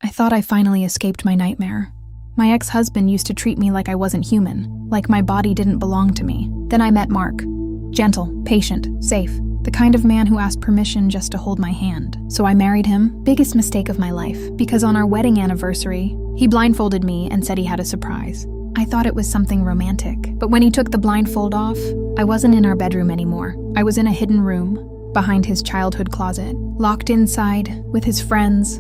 I thought I finally escaped my nightmare. My ex-husband used to treat me like I wasn't human, like my body didn't belong to me. Then I met Mark. Gentle, patient, safe. The kind of man who asked permission just to hold my hand. So I married him, biggest mistake of my life, because on our wedding anniversary, he blindfolded me and said he had a surprise. I thought it was something romantic, but when he took the blindfold off, I wasn't in our bedroom anymore. I was in a hidden room, behind his childhood closet, locked inside, with his friends,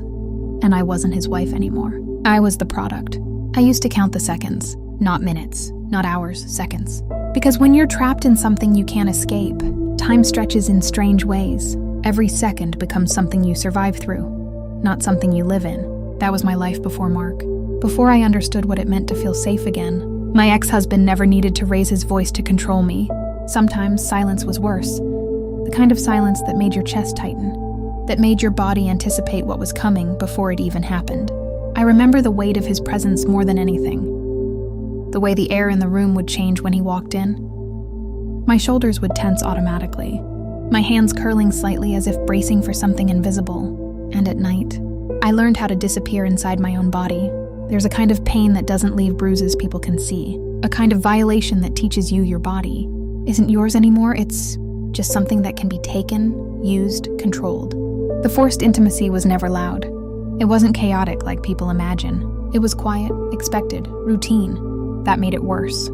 and I wasn't his wife anymore. I was the product. I used to count the seconds, not minutes, not hours, seconds. Because when you're trapped in something you can't escape, time stretches in strange ways. Every second becomes something you survive through, not something you live in. That was my life before Mark. Before I understood what it meant to feel safe again. My ex-husband never needed to raise his voice to control me. Sometimes silence was worse. The kind of silence that made your chest tighten, that made your body anticipate what was coming before it even happened. I remember the weight of his presence more than anything. The way the air in the room would change when he walked in. My shoulders would tense automatically, my hands curling slightly as if bracing for something invisible. And at night, I learned how to disappear inside my own body. There's a kind of pain that doesn't leave bruises people can see, a kind of violation that teaches you your body isn't yours anymore. It's just something that can be taken, used, controlled. The forced intimacy was never loud. It wasn't chaotic like people imagine. It was quiet, expected, routine. That made it worse,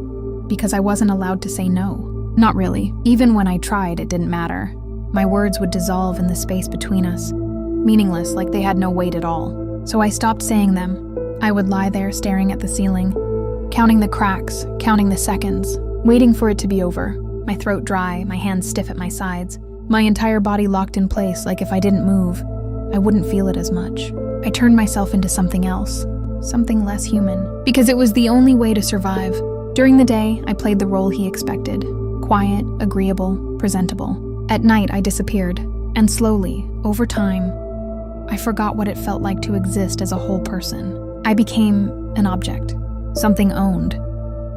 because I wasn't allowed to say no. Not really. Even when I tried, it didn't matter. My words would dissolve in the space between us, meaningless, like they had no weight at all. So I stopped saying them. I would lie there staring at the ceiling, counting the cracks, counting the seconds, waiting for it to be over. My throat dry, my hands stiff at my sides, my entire body locked in place like if I didn't move, I wouldn't feel it as much. I turned myself into something else, something less human, because it was the only way to survive. During the day, I played the role he expected. Quiet, agreeable, presentable. At night, I disappeared, and slowly, over time, I forgot what it felt like to exist as a whole person. I became an object, something owned,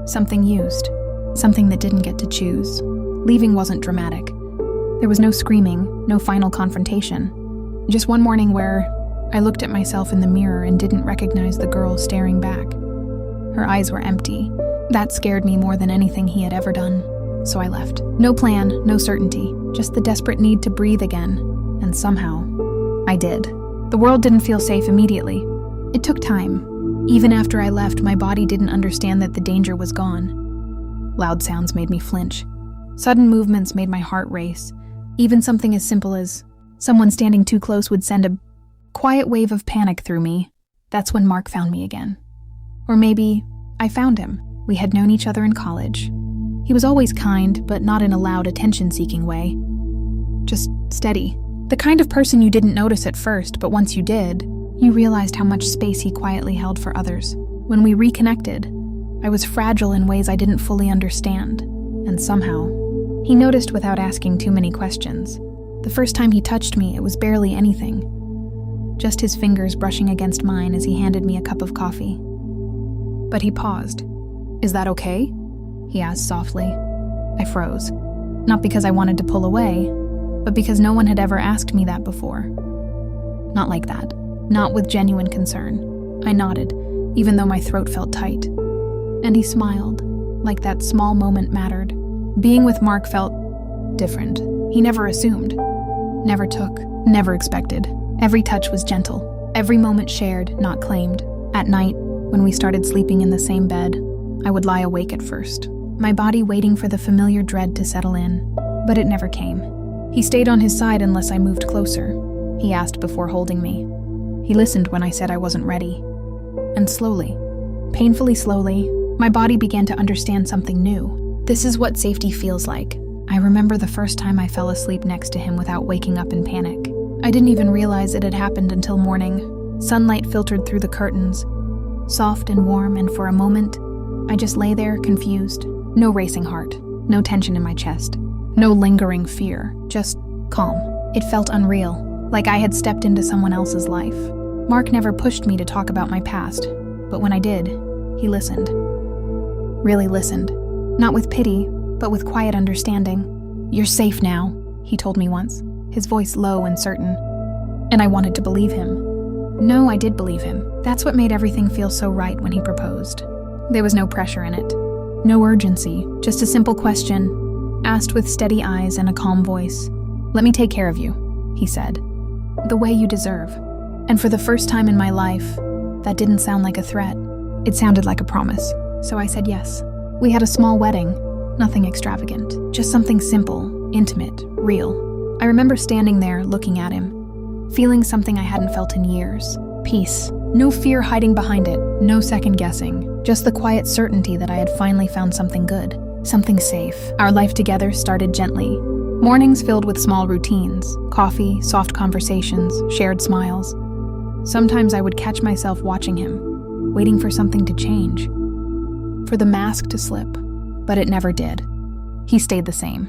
something used, something that didn't get to choose. Leaving wasn't dramatic. There was no screaming, no final confrontation. Just one morning where I looked at myself in the mirror and didn't recognize the girl staring back. Her eyes were empty. That scared me more than anything he had ever done. So I left. No plan, no certainty, just the desperate need to breathe again. And somehow, I did. The world didn't feel safe immediately. It took time. Even after I left, my body didn't understand that the danger was gone. Loud sounds made me flinch. Sudden movements made my heart race. Even something as simple as someone standing too close would send a quiet wave of panic through me. That's when Mark found me again. Or maybe I found him. We had known each other in college. He was always kind, but not in a loud, attention-seeking way. Just steady. The kind of person you didn't notice at first, but once you did, you realized how much space he quietly held for others. When we reconnected, I was fragile in ways I didn't fully understand. And somehow, he noticed without asking too many questions. The first time he touched me, it was barely anything. Just his fingers brushing against mine as he handed me a cup of coffee. But he paused. "Is that okay?" he asked softly. I froze. Not because I wanted to pull away, but because no one had ever asked me that before. Not like that. Not with genuine concern. I nodded, even though my throat felt tight. And he smiled, like that small moment mattered. Being with Mark felt different. He never assumed, never took, never expected. Every touch was gentle, every moment shared, not claimed. At night, when we started sleeping in the same bed, I would lie awake at first, my body waiting for the familiar dread to settle in, but it never came. He stayed on his side unless I moved closer, he asked before holding me. He listened when I said I wasn't ready. And slowly, painfully slowly, my body began to understand something new. This is what safety feels like. I remember the first time I fell asleep next to him without waking up in panic. I didn't even realize it had happened until morning. Sunlight filtered through the curtains, soft and warm, and for a moment, I just lay there, confused. No racing heart, no tension in my chest, no lingering fear, just calm. It felt unreal, like I had stepped into someone else's life. Mark never pushed me to talk about my past, but when I did, he listened. Really listened. Not with pity, but with quiet understanding. "You're safe now," he told me once, his voice low and certain. And I wanted to believe him. No, I did believe him. That's what made everything feel so right when he proposed. There was no pressure in it. No urgency, just a simple question, asked with steady eyes and a calm voice. "Let me take care of you," he said. "The way you deserve." And for the first time in my life, that didn't sound like a threat. It sounded like a promise. So I said yes. We had a small wedding, nothing extravagant, just something simple, intimate, real. I remember standing there looking at him, feeling something I hadn't felt in years. Peace. No fear hiding behind it, no second guessing, just the quiet certainty that I had finally found something good, something safe. Our life together started gently. Mornings filled with small routines, coffee, soft conversations, shared smiles. Sometimes I would catch myself watching him, waiting for something to change, for the mask to slip, but it never did. He stayed the same,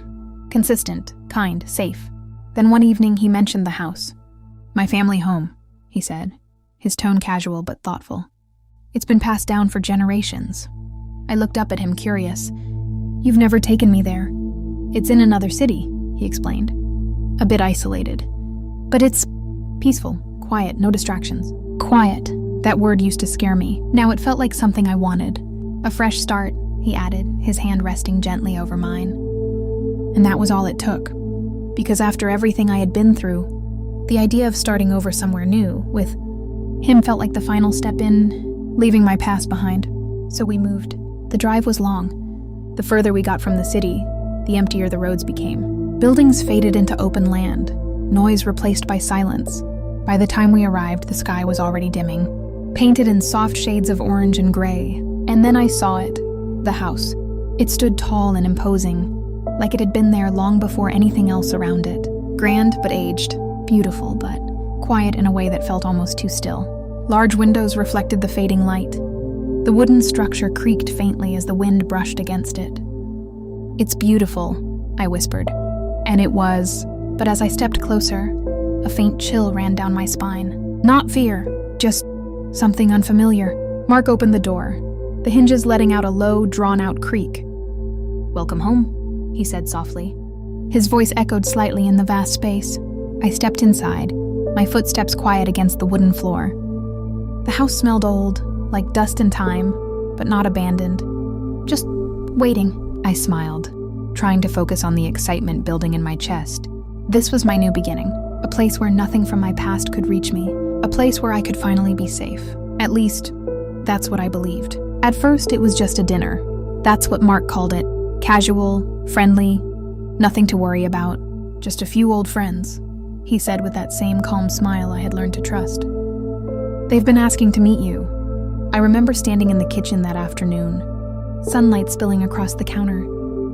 consistent, kind, safe. Then one evening he mentioned the house. "My family home," he said, his tone casual but thoughtful. "It's been passed down for generations." I looked up at him, curious. "You've never taken me there." "It's in another city," he explained. "A bit isolated. But it's peaceful, quiet, no distractions." Quiet. That word used to scare me. Now it felt like something I wanted. "A fresh start," he added, his hand resting gently over mine. And that was all it took. Because after everything I had been through, the idea of starting over somewhere new, with him, felt like the final step in leaving my past behind. So we moved. The drive was long. The further we got from the city, the emptier the roads became. Buildings faded into open land, noise replaced by silence. By the time we arrived, the sky was already dimming, painted in soft shades of orange and gray. And then I saw it, the house. It stood tall and imposing, like it had been there long before anything else around it. Grand but aged, beautiful but quiet in a way that felt almost too still. Large windows reflected the fading light. The wooden structure creaked faintly as the wind brushed against it. "It's beautiful," I whispered. And it was, but as I stepped closer, a faint chill ran down my spine. Not fear, just something unfamiliar. Mark opened the door, the hinges letting out a low, drawn-out creak. "Welcome home," he said softly. His voice echoed slightly in the vast space. I stepped inside, my footsteps quiet against the wooden floor. The house smelled old, like dust and time, but not abandoned. Just waiting. I smiled, trying to focus on the excitement building in my chest. This was my new beginning, a place where nothing from my past could reach me, a place where I could finally be safe. At least, that's what I believed. At first, it was just a dinner. That's what Mark called it. Casual, friendly, nothing to worry about. Just a few old friends, he said with that same calm smile I had learned to trust. "They've been asking to meet you." I remember standing in the kitchen that afternoon, sunlight spilling across the counter,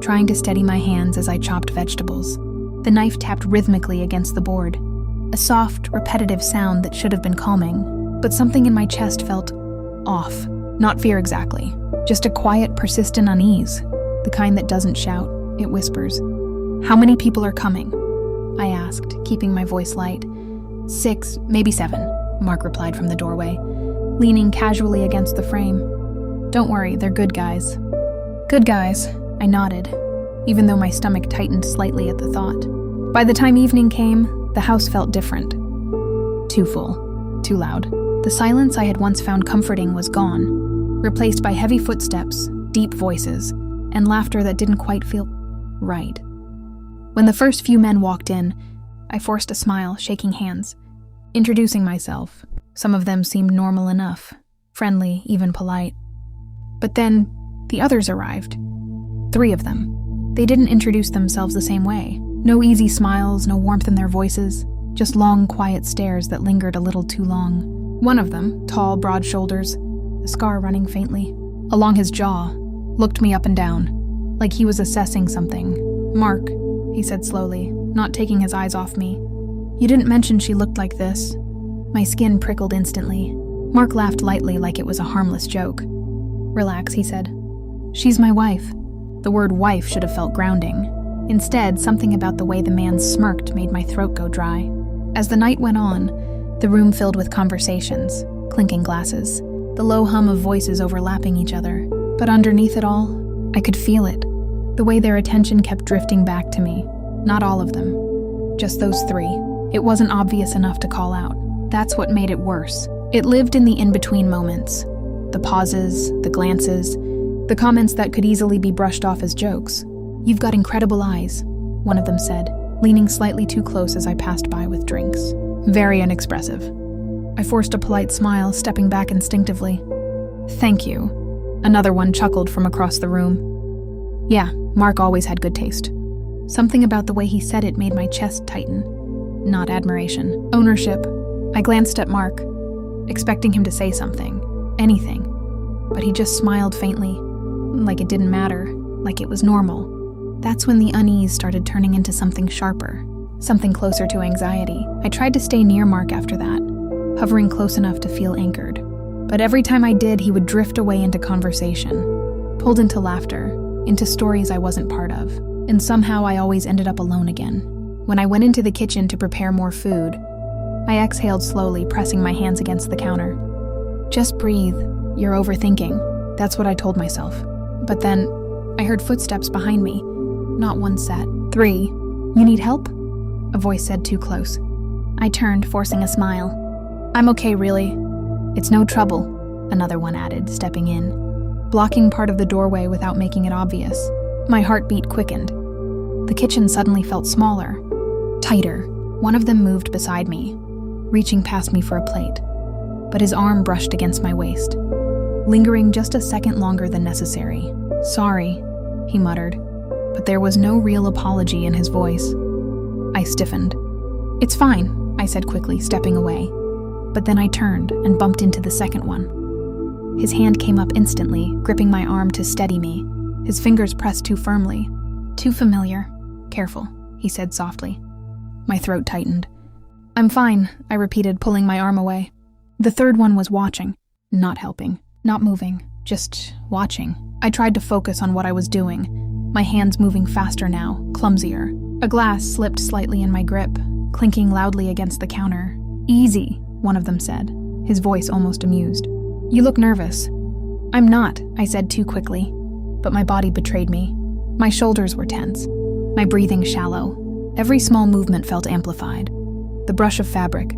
trying to steady my hands as I chopped vegetables. The knife tapped rhythmically against the board, a soft, repetitive sound that should have been calming, but something in my chest felt off. Not fear exactly, just a quiet, persistent unease, the kind that doesn't shout, it whispers. "How many people are coming?" I asked, keeping my voice light. 6, maybe 7, Mark replied from the doorway, leaning casually against the frame. "Don't worry, they're good guys." "Good guys," I nodded, even though my stomach tightened slightly at the thought. By the time evening came, the house felt different. Too full, too loud. The silence I had once found comforting was gone, replaced by heavy footsteps, deep voices, and laughter that didn't quite feel right. When the first few men walked in, I forced a smile, shaking hands, introducing myself. Some of them seemed normal enough, friendly, even polite. But then, the others arrived. 3 of them. They didn't introduce themselves the same way. No easy smiles, no warmth in their voices, just long, quiet stares that lingered a little too long. One of them, tall, broad shoulders, a scar running faintly along his jaw, looked me up and down, like he was assessing something. "Mark," he said slowly, not taking his eyes off me. "You didn't mention she looked like this." My skin prickled instantly. Mark laughed lightly like it was a harmless joke. "Relax," he said. "She's my wife." The word wife should have felt grounding. Instead, something about the way the man smirked made my throat go dry. As the night went on, the room filled with conversations, clinking glasses, the low hum of voices overlapping each other. But underneath it all, I could feel it. The way their attention kept drifting back to me. Not all of them. Just those 3. It wasn't obvious enough to call out. That's what made it worse. It lived in the in-between moments. The pauses, the glances, the comments that could easily be brushed off as jokes. "You've got incredible eyes," one of them said, leaning slightly too close as I passed by with drinks. Very unexpressive. I forced a polite smile, stepping back instinctively. "Thank you," another one chuckled from across the room. Yeah, Mark always had good taste. Something about the way he said it made my chest tighten. Not admiration, ownership. I glanced at Mark, expecting him to say something, anything, but he just smiled faintly, like it didn't matter, like it was normal. That's when the unease started turning into something sharper, something closer to anxiety. I tried to stay near Mark after that, hovering close enough to feel anchored. But every time I did, he would drift away into conversation, pulled into laughter, into stories I wasn't part of, and somehow I always ended up alone again. When I went into the kitchen to prepare more food, I exhaled slowly, pressing my hands against the counter. "Just breathe, you're overthinking," that's what I told myself. But then, I heard footsteps behind me. Not one set, 3. "You need help?" a voice said too close. I turned, forcing a smile. "I'm okay, really. It's no trouble," another one added, stepping in, blocking part of the doorway without making it obvious. My heartbeat quickened. The kitchen suddenly felt smaller, tighter. One of them moved beside me, reaching past me for a plate, but his arm brushed against my waist, lingering just a second longer than necessary. "Sorry," he muttered, but there was no real apology in his voice. I stiffened. "It's fine," I said quickly, stepping away. But then I turned and bumped into the second one. His hand came up instantly, gripping my arm to steady me, his fingers pressed too firmly. "Too familiar. Careful," he said softly. My throat tightened. "I'm fine," I repeated, pulling my arm away. The third one was watching, not helping, not moving, just watching. I tried to focus on what I was doing, my hands moving faster now, clumsier. A glass slipped slightly in my grip, clinking loudly against the counter. "Easy," one of them said, his voice almost amused. "You look nervous." "I'm not," I said too quickly, but my body betrayed me. My shoulders were tense, my breathing shallow. Every small movement felt amplified. The brush of fabric,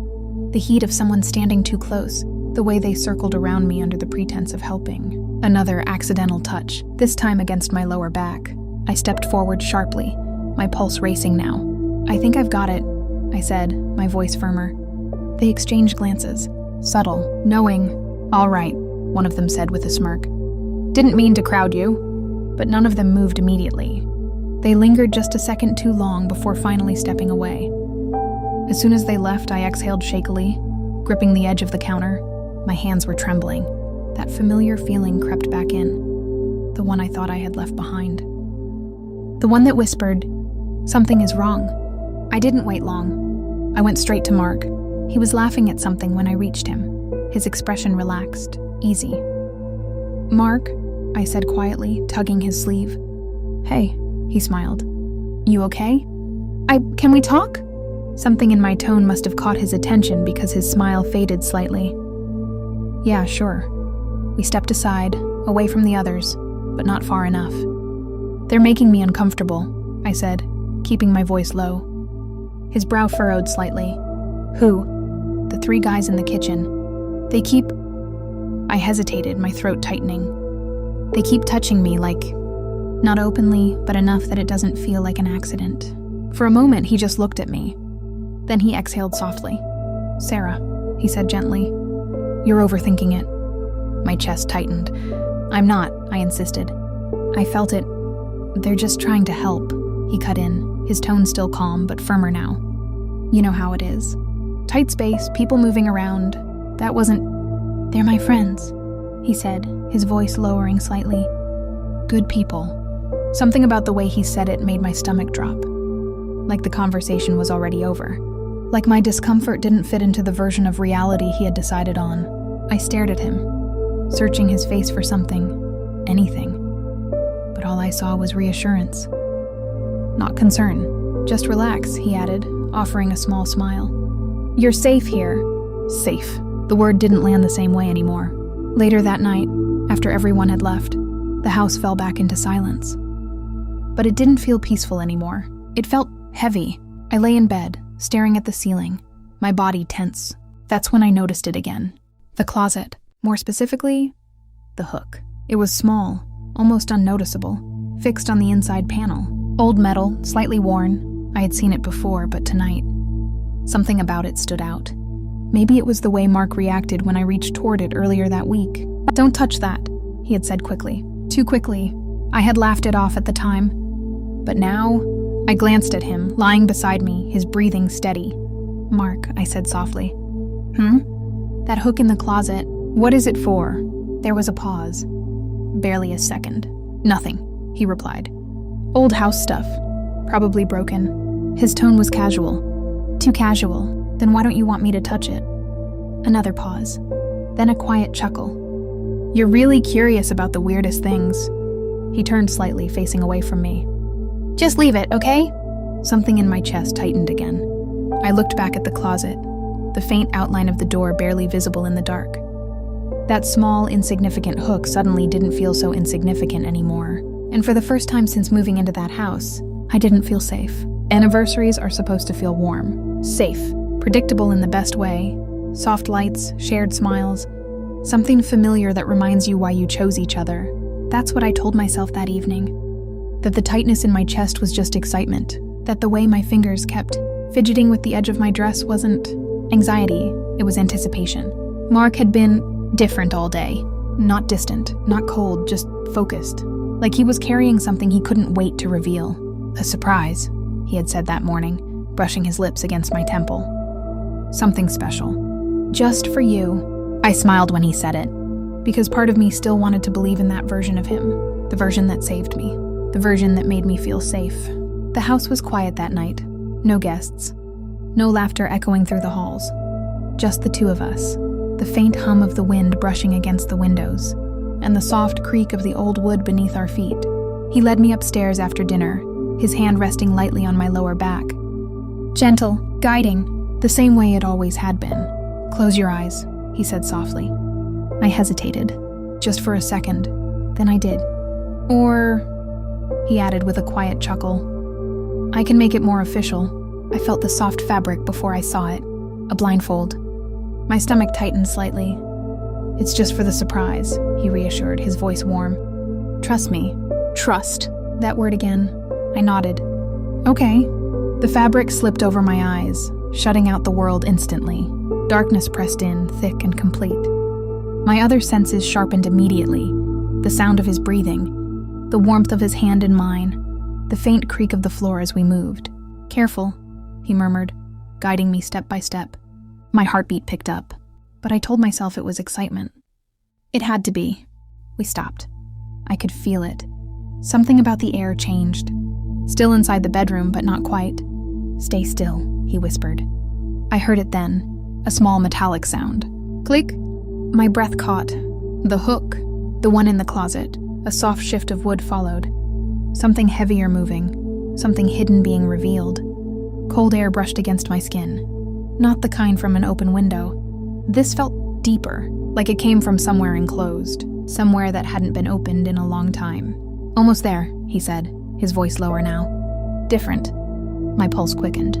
the heat of someone standing too close, the way they circled around me under the pretense of helping. Another accidental touch, this time against my lower back. I stepped forward sharply, my pulse racing now. "I think I've got it," I said, my voice firmer. They exchanged glances, subtle, knowing. "All right," one of them said with a smirk. "Didn't mean to crowd you." But none of them moved immediately. They lingered just a second too long before finally stepping away. As soon as they left, I exhaled shakily, gripping the edge of the counter. My hands were trembling. That familiar feeling crept back in, the one I thought I had left behind. The one that whispered, "Something is wrong." I didn't wait long. I went straight to Mark. He was laughing at something when I reached him. His expression relaxed, easy. "Mark," I said quietly, tugging his sleeve. "Hey," he smiled. "You okay?" Can we talk?" Something in my tone must have caught his attention because his smile faded slightly. "Yeah, sure." We stepped aside, away from the others, but not far enough. "They're making me uncomfortable," I said, keeping my voice low. His brow furrowed slightly. "Who?" "The 3 guys in the kitchen. They keep..." I hesitated, my throat tightening. "They keep touching me, like... not openly, but enough that it doesn't feel like an accident." For a moment, he just looked at me. Then he exhaled softly. "Sarah," he said gently, "you're overthinking it." My chest tightened. "I'm not," I insisted. I felt it. "They're just trying to help," he cut in, his tone still calm, but firmer now. "You know how it is. Tight space, people moving around. That wasn't..." "They're my friends," he said, his voice lowering slightly. "Good people." Something about the way he said it made my stomach drop. Like the conversation was already over. Like my discomfort didn't fit into the version of reality he had decided on. I stared at him, searching his face for something, anything. But all I saw was reassurance. "Not concern. Just relax," he added, offering a small smile. "You're safe here." Safe. The word didn't land the same way anymore. Later that night, after everyone had left, the house fell back into silence. But it didn't feel peaceful anymore. It felt heavy. I lay in bed, staring at the ceiling, my body tense, That's when I noticed it again. The closet. More specifically, the hook. It was small, almost unnoticeable, fixed on the inside panel. Old metal, slightly worn. I had seen it before, but tonight, something about it stood out. Maybe it was the way Mark reacted when I reached toward it earlier that week. "Don't touch that," he had said quickly. Too quickly. I had laughed it off at the time. But now, I glanced at him, lying beside me, his breathing steady. "Mark," I said softly. That hook in the closet, what is it for?" There was a pause. Barely a second. "Nothing," he replied. "Old house stuff. Probably broken." His tone was casual. "Too casual. Then why don't you want me to touch it?" Another pause. Then a quiet chuckle. "You're really curious about the weirdest things." He turned slightly, facing away from me. "Just leave it, okay?" Something in my chest tightened again. I looked back at the closet, the faint outline of the door barely visible in the dark. That small, insignificant hook suddenly didn't feel so insignificant anymore. And for the first time since moving into that house, I didn't feel safe. Anniversaries are supposed to feel warm, safe, predictable in the best way. Soft lights, shared smiles, something familiar that reminds you why you chose each other. That's what I told myself that evening. That the tightness in my chest was just excitement. That the way my fingers kept fidgeting with the edge of my dress wasn't anxiety, it was anticipation. Mark had been different all day. Not distant, not cold, just focused. Like he was carrying something he couldn't wait to reveal. "A surprise," he had said that morning, brushing his lips against my temple. "Something special. Just for you." I smiled when he said it, because part of me still wanted to believe in that version of him. The version that saved me. The version that made me feel safe. The house was quiet that night. No guests. No laughter echoing through the halls. Just the two of us. The faint hum of the wind brushing against the windows, and the soft creak of the old wood beneath our feet. He led me upstairs after dinner, his hand resting lightly on my lower back. Gentle, guiding, the same way it always had been. "Close your eyes," he said softly. I hesitated, just for a second, then I did. "Or," he added with a quiet chuckle, "I can make it more official." I felt the soft fabric before I saw it. A blindfold. My stomach tightened slightly. "It's just for the surprise," he reassured, his voice warm. "Trust me." Trust. That word again. I nodded. "Okay." The fabric slipped over my eyes, shutting out the world instantly. Darkness pressed in, thick and complete. My other senses sharpened immediately. The sound of his breathing, the warmth of his hand in mine, the faint creak of the floor as we moved. "Careful," he murmured, guiding me step by step. My heartbeat picked up, but I told myself it was excitement. It had to be. We stopped. I could feel it. Something about the air changed. Still inside the bedroom, but not quite. "Stay still," he whispered. I heard it then, a small metallic sound. Click. My breath caught. The hook, the one in the closet. A soft shift of wood followed. Something heavier moving, something hidden being revealed. Cold air brushed against my skin. Not the kind from an open window. This felt deeper, like it came from somewhere enclosed, somewhere that hadn't been opened in a long time. "Almost there," he said, his voice lower now. "Different." My pulse quickened.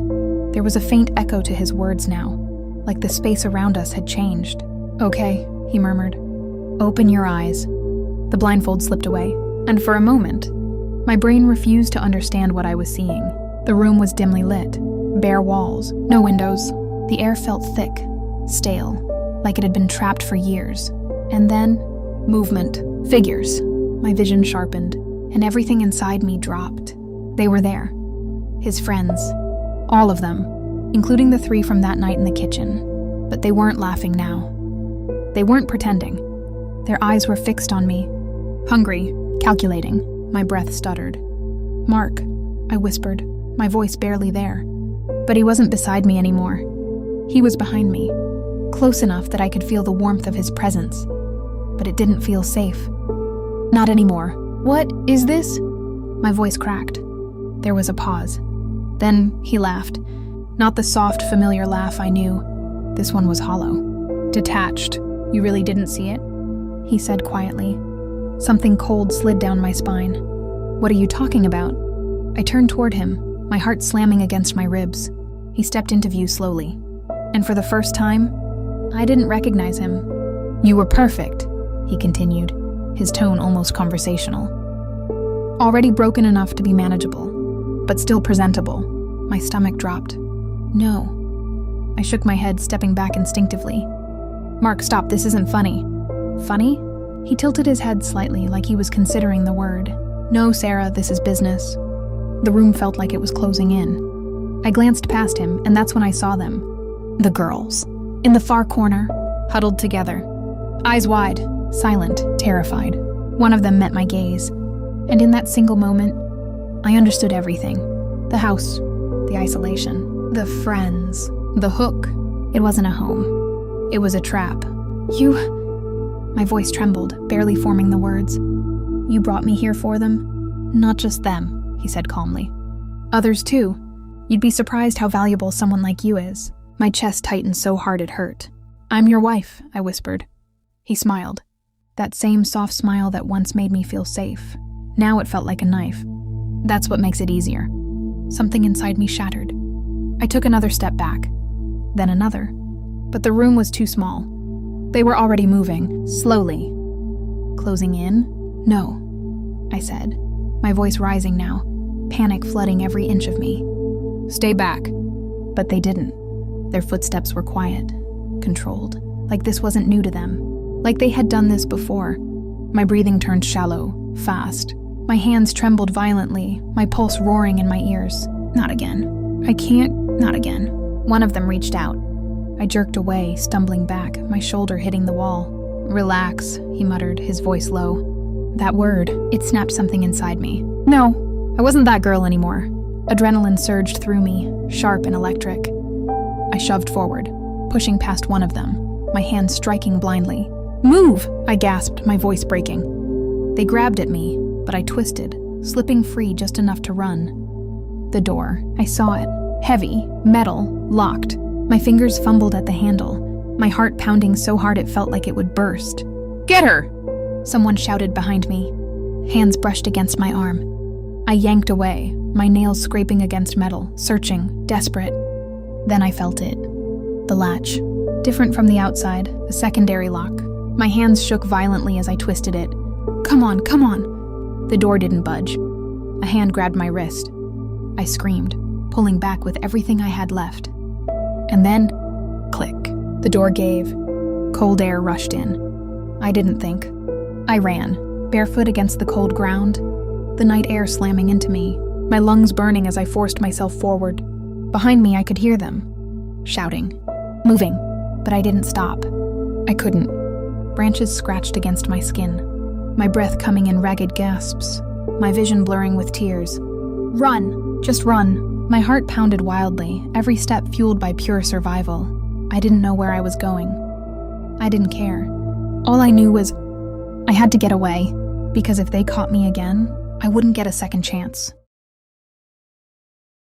There was a faint echo to his words now, like the space around us had changed. "Okay," he murmured. "Open your eyes." The blindfold slipped away, and for a moment, my brain refused to understand what I was seeing. The room was dimly lit, bare walls, no windows. The air felt thick, stale, like it had been trapped for years. And then, movement, figures. My vision sharpened, and everything inside me dropped. They were there. His friends. All of them, including the 3 from that night in the kitchen. But they weren't laughing now. They weren't pretending. Their eyes were fixed on me. Hungry, calculating. My breath stuttered. "Mark," I whispered, my voice barely there. But he wasn't beside me anymore. He was behind me, close enough that I could feel the warmth of his presence. But it didn't feel safe. Not anymore. "What is this?" My voice cracked. There was a pause. Then he laughed. Not the soft, familiar laugh I knew. This one was hollow. "Detached. You really didn't see it?" he said quietly. Something cold slid down my spine. "What are you talking about?" I turned toward him, my heart slamming against my ribs. He stepped into view slowly. And for the first time, I didn't recognize him. "You were perfect," he continued, his tone almost conversational. Already broken enough to be manageable, but still presentable. My stomach dropped. "No." I shook my head, stepping back instinctively. "Mark, stop, this isn't funny." "Funny?" He tilted his head slightly, like he was considering the word. "No, Sarah, this is business." The room felt like it was closing in. I glanced past him, and that's when I saw them. The girls. In the far corner, huddled together. Eyes wide, silent, terrified. One of them met my gaze. And in that single moment, I understood everything. The house, the isolation, the friends, the hook. It wasn't a home. It was a trap. "You..." My voice trembled, barely forming the words. "You brought me here for them?" "Not just them," he said calmly. "Others too. You'd be surprised how valuable someone like you is." My chest tightened so hard it hurt. "I'm your wife," I whispered. He smiled. That same soft smile that once made me feel safe. Now it felt like a knife. That's what makes it easier. Something inside me shattered. I took another step back, then another. But the room was too small. They were already moving, slowly. "Closing in?" "No," I said, my voice rising now, panic flooding every inch of me. "Stay back." But they didn't. Their footsteps were quiet, controlled, like this wasn't new to them, like they had done this before. My breathing turned shallow, fast. My hands trembled violently, my pulse roaring in my ears. "Not again. I can't, not again." One of them reached out. I jerked away, stumbling back, my shoulder hitting the wall. "Relax," he muttered, his voice low. That word, it snapped something inside me. No, I wasn't that girl anymore. Adrenaline surged through me, sharp and electric. I shoved forward, pushing past one of them, my hand striking blindly. "Move!" I gasped, my voice breaking. They grabbed at me, but I twisted, slipping free just enough to run. The door, I saw it. Heavy, metal, locked. My fingers fumbled at the handle, my heart pounding so hard it felt like it would burst. "Get her!" Someone shouted behind me. Hands brushed against my arm. I yanked away, my nails scraping against metal, searching, desperate. Then I felt it. The latch. Different from the outside, the secondary lock. My hands shook violently as I twisted it. Come on, come on!" The door didn't budge. A hand grabbed my wrist. I screamed, pulling back with everything I had left. And then, click. The door gave. Cold air rushed in. I didn't think. I ran, barefoot against the cold ground, the night air slamming into me, my lungs burning as I forced myself forward. Behind me, I could hear them, shouting, moving, but I didn't stop. I couldn't. Branches scratched against my skin, my breath coming in ragged gasps, my vision blurring with tears. Run! Just run! My heart pounded wildly, every step fueled by pure survival. I didn't know where I was going. I didn't care. All I knew was I had to get away, because if they caught me again, I wouldn't get a second chance.